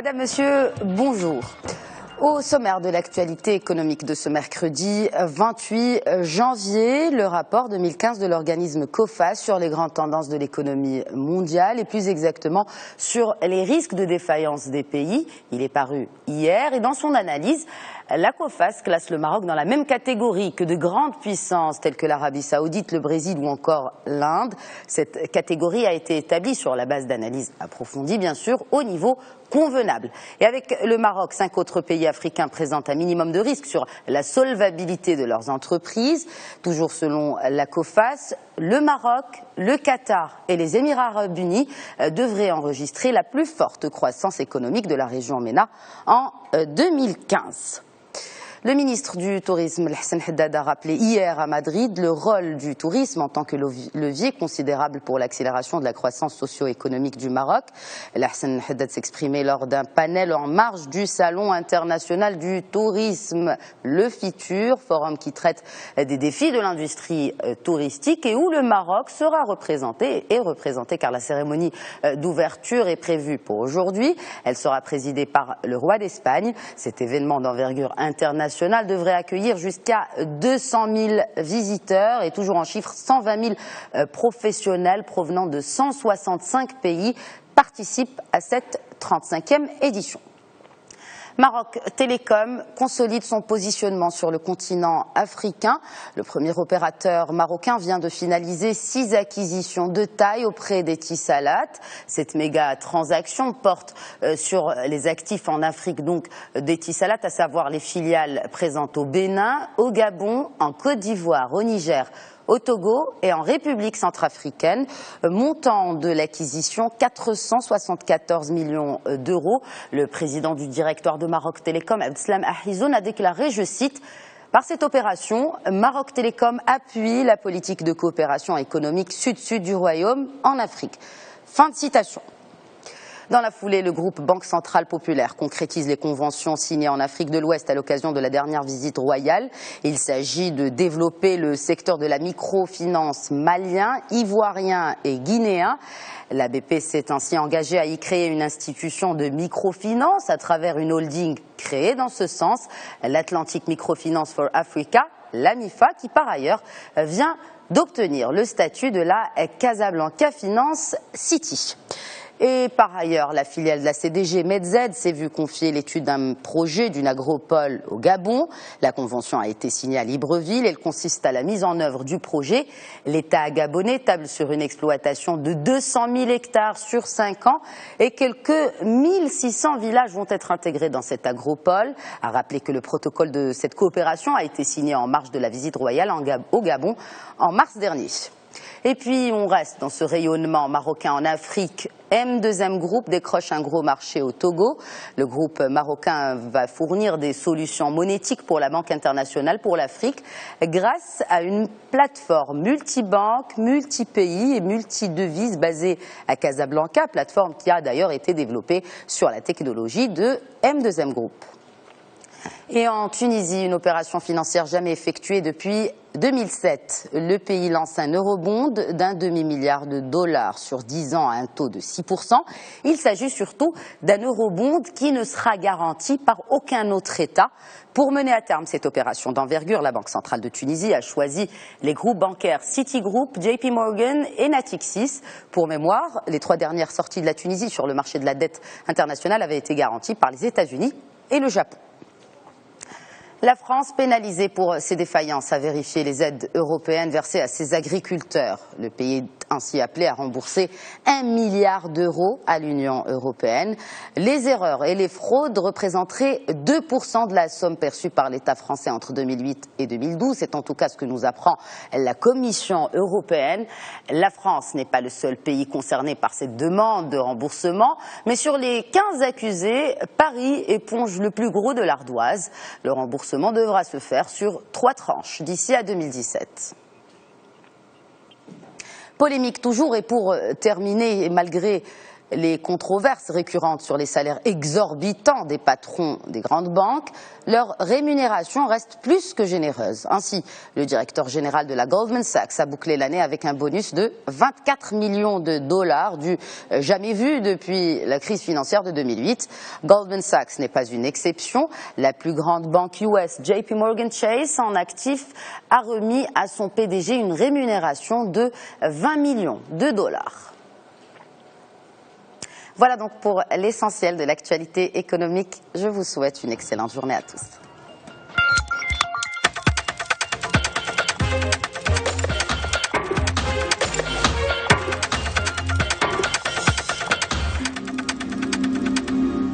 Madame, Monsieur, bonjour. Au sommaire de l'actualité économique de ce mercredi 28 janvier, le rapport 2015 de l'organisme COFAS sur les grandes tendances de l'économie mondiale et plus exactement sur les risques de défaillance des pays. Il est paru hier et dans son analyse, la COFAS classe le Maroc dans la même catégorie que de grandes puissances telles que l'Arabie Saoudite, le Brésil ou encore l'Inde. Cette catégorie a été établie sur la base d'analyses approfondies, bien sûr, au niveau convenable. Et avec le Maroc, 5 autres pays africains présentent un minimum de risque sur la solvabilité de leurs entreprises. Toujours selon la COFAS, le Maroc, le Qatar et les Émirats arabes unis devraient enregistrer la plus forte croissance économique de la région MENA en 2015. Le ministre du Tourisme, Hassan Haddad, a rappelé hier à Madrid le rôle du tourisme en tant que levier considérable pour l'accélération de la croissance socio-économique du Maroc. Hassan Haddad s'exprimait lors d'un panel en marge du Salon international du tourisme, le FITUR, forum qui traite des défis de l'industrie touristique et où le Maroc sera représenté car la cérémonie d'ouverture est prévue pour aujourd'hui. Elle sera présidée par le roi d'Espagne. Cet événement d'envergure internationale devrait accueillir jusqu'à 200 000 visiteurs et toujours en chiffre 120 000 professionnels provenant de 165 pays participent à cette 35e édition. Maroc Télécom consolide son positionnement sur le continent africain. Le premier opérateur marocain vient de finaliser 6 acquisitions de taille auprès d'Etisalat. Cette méga transaction porte sur les actifs en Afrique donc d'Etisalat, à savoir les filiales présentes au Bénin, au Gabon, en Côte d'Ivoire, au Niger, au Togo et en République centrafricaine. Montant de l'acquisition 474 millions d'euros. Le président du directoire de Maroc Télécom, Abdeslam Ahizoun, a déclaré, je cite, « Par cette opération, Maroc Télécom appuie la politique de coopération économique sud-sud du Royaume en Afrique. » Fin de citation. Dans la foulée, le groupe Banque Centrale Populaire concrétise les conventions signées en Afrique de l'Ouest à l'occasion de la dernière visite royale. Il s'agit de développer le secteur de la microfinance malien, ivoirien et guinéen. La BP s'est ainsi engagée à y créer une institution de microfinance à travers une holding créée dans ce sens, l'Atlantic Microfinance for Africa, l'AMIFA, qui par ailleurs vient d'obtenir le statut de la Casablanca Finance City. Et par ailleurs, la filiale de la CDG Medz s'est vue confier l'étude d'un projet d'une agropole au Gabon. La convention a été signée à Libreville. Elle consiste à la mise en œuvre du projet. L'État gabonais table sur une exploitation de 200 000 hectares sur 5 ans et quelques 1600 villages vont être intégrés dans cette agropole. À rappeler que le protocole de cette coopération a été signé en marge de la visite royale au Gabon en mars dernier. Et puis on reste dans ce rayonnement marocain en Afrique. M2M Group décroche un gros marché au Togo. Le groupe marocain va fournir des solutions monétiques pour la Banque internationale pour l'Afrique grâce à une plateforme multibanque, multi-pays et multi-devises basée à Casablanca, plateforme qui a d'ailleurs été développée sur la technologie de M2M Group. Et en Tunisie, une opération financière jamais effectuée depuis 2007. Le pays lance un eurobond d'un demi-milliard de dollars sur 10 ans à un taux de 6%. Il s'agit surtout d'un eurobond qui ne sera garanti par aucun autre État. Pour mener à terme cette opération d'envergure, la Banque centrale de Tunisie a choisi les groupes bancaires Citigroup, JP Morgan et Natixis. Pour mémoire, les 3 dernières sorties de la Tunisie sur le marché de la dette internationale avaient été garanties par les États-Unis et le Japon. La France, pénalisée pour ses défaillances, a vérifié les aides européennes versées à ses agriculteurs. Le pays est ainsi appelé à rembourser 1 milliard d'euros à l'Union européenne. Les erreurs et les fraudes représenteraient 2% de la somme perçue par l'État français entre 2008 et 2012. C'est en tout cas ce que nous apprend la Commission européenne. La France n'est pas le seul pays concerné par cette demande de remboursement, mais sur les 15 accusés, Paris éponge le plus gros de l'ardoise. Le remboursement devra se faire sur 3 tranches d'ici à 2017. Polémique toujours, et pour terminer, malgré les controverses récurrentes sur les salaires exorbitants des patrons des grandes banques, leur rémunération reste plus que généreuse. Ainsi, le directeur général de la Goldman Sachs a bouclé l'année avec un bonus de 24 millions de dollars, du jamais vu depuis la crise financière de 2008. Goldman Sachs n'est pas une exception. La plus grande banque US, JP Morgan Chase, en actif, a remis à son PDG une rémunération de 20 millions de dollars. Voilà donc pour l'essentiel de l'actualité économique. Je vous souhaite une excellente journée à tous.